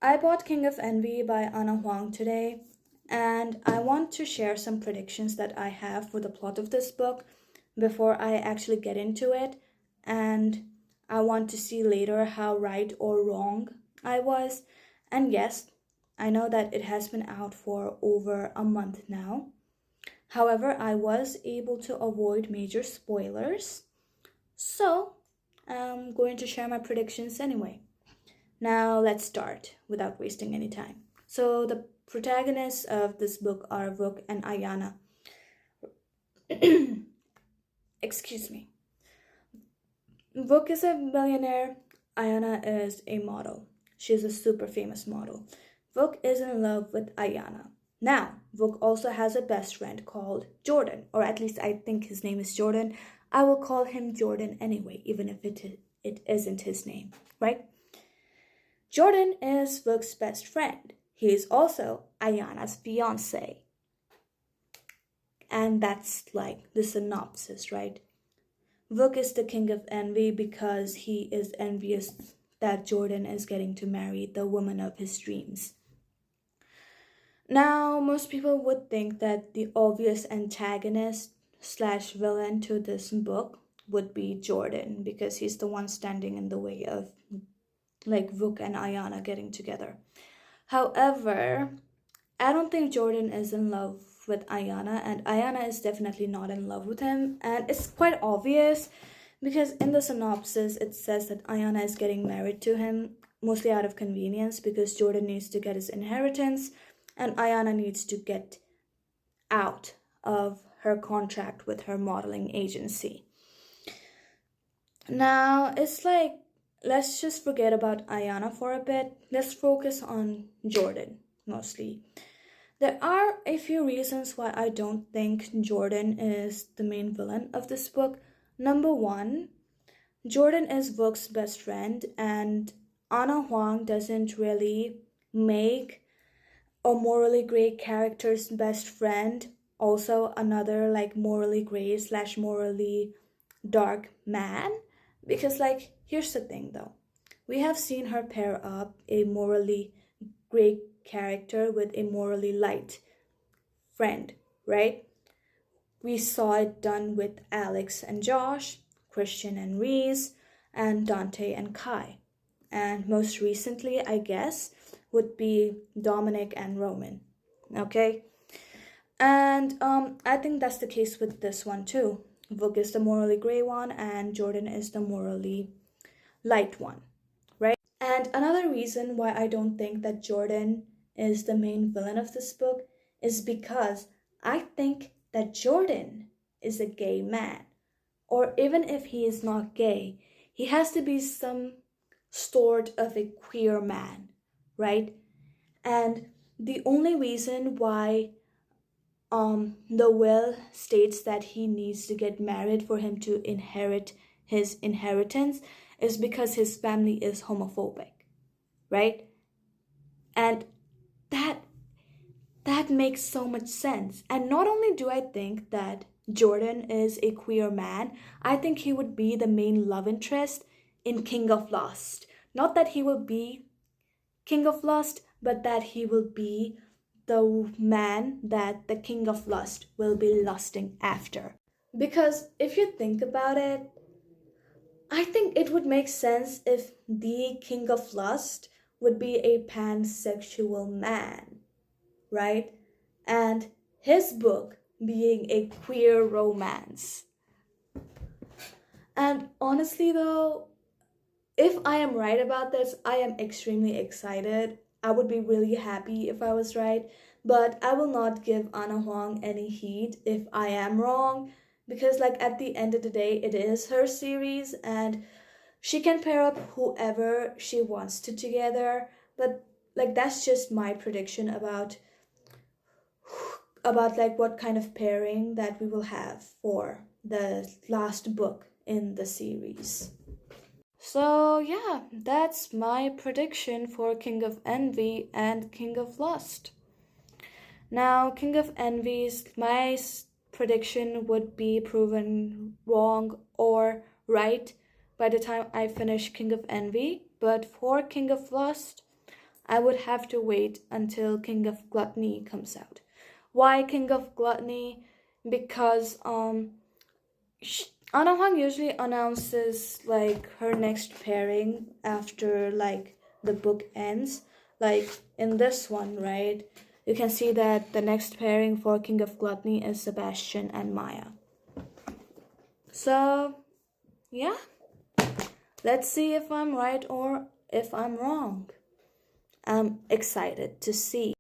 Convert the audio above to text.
I bought King of Envy by Ana Huang today, and I want to share some predictions that I have for the plot of this book before I actually get into it, and I want to see later how right or wrong I was. And yes, I know that it has been out for over a month now. However, I was able to avoid major spoilers, so I'm going to share my predictions anyway. Now let's start without wasting any time. So the protagonists of this book are Vuk and Ayana. Excuse me. Vuk is a billionaire, Ayana is a model. She's a super famous model. Vuk is in love with Ayana. Now, Vuk also has a best friend called Jordan, or at least I think his name is Jordan. I will call him Jordan anyway, even if it isn't his name, right? Jordan is Vuk's best friend. He is also Ayana's fiance. And that's like the synopsis, right? Vuk is the king of envy because he is envious that Jordan is getting to marry the woman of his dreams. Now, most people would think that the obvious antagonist slash villain to this book would be Jordan because he's the one standing in the way of like Vuk and Ayana getting together. However, I don't think Jordan is in love with Ayana, and Ayana is definitely not in love with him. And it's quite obvious because in the synopsis it says that Ayana is getting married to him mostly out of convenience because Jordan needs to get his inheritance and Ayana needs to get out of her contract with her modeling agency. Now, it's like, let's just forget about Ayana for a bit. Let's focus on Jordan mostly. There are a few reasons why I don't think Jordan is the main villain of this book. Number one, Jordan is Vuk's best friend, and Ana Huang doesn't really make a morally gray character's best friend also another like morally gray slash morally dark man. Because, like, here's the thing though, we have seen her pair up a morally gray character with a morally light friend, right? We saw it done with Alex and Josh, Christian and Reese, and Dante and Kai. And most recently, I guess, would be Dominic and Roman. Okay? And I think that's the case with this one too. Vuk is the morally gray one, and Jordan is the morally light one, right? And another reason why I don't think that Jordan is the main villain of this book is because I think that Jordan is a gay man. Or even if he is not gay, he has to be some sort of a queer man, right? And the only reason why the will states that he needs to get married for him to inherit his inheritance is because his family is homophobic, right? And that that makes so much sense. And not only do I think that Jordan is a queer man, I think he would be the main love interest in King of Lust. Not that he will be King of Lust, but that he will be the man that the King of Lust will be lusting after. Because if you think about it, I think it would make sense if the King of Lust would be a pansexual man, right? And his book being a queer romance. And honestly, though, if I am right about this, I am extremely excited. I would be really happy if I was right, but I will not give Ana Huang any heed if I am wrong because, like, at the end of the day, it is her series and she can pair up whoever she wants to together. But, like, that's just my prediction about like what kind of pairing that we will have for the last book in the series. So, yeah, that's my prediction for King of Envy and King of Lust. Now, King of Envy's, my prediction would be proven wrong or right by the time I finish King of Envy. But for King of Lust, I would have to wait until King of Gluttony comes out. Why King of Gluttony? Because Ana Huang usually announces like her next pairing after like the book ends. Like in this one, right? You can see that the next pairing for King of Gluttony is Sebastian and Maya. So, yeah, let's see if I'm right or if I'm wrong. I'm excited to see.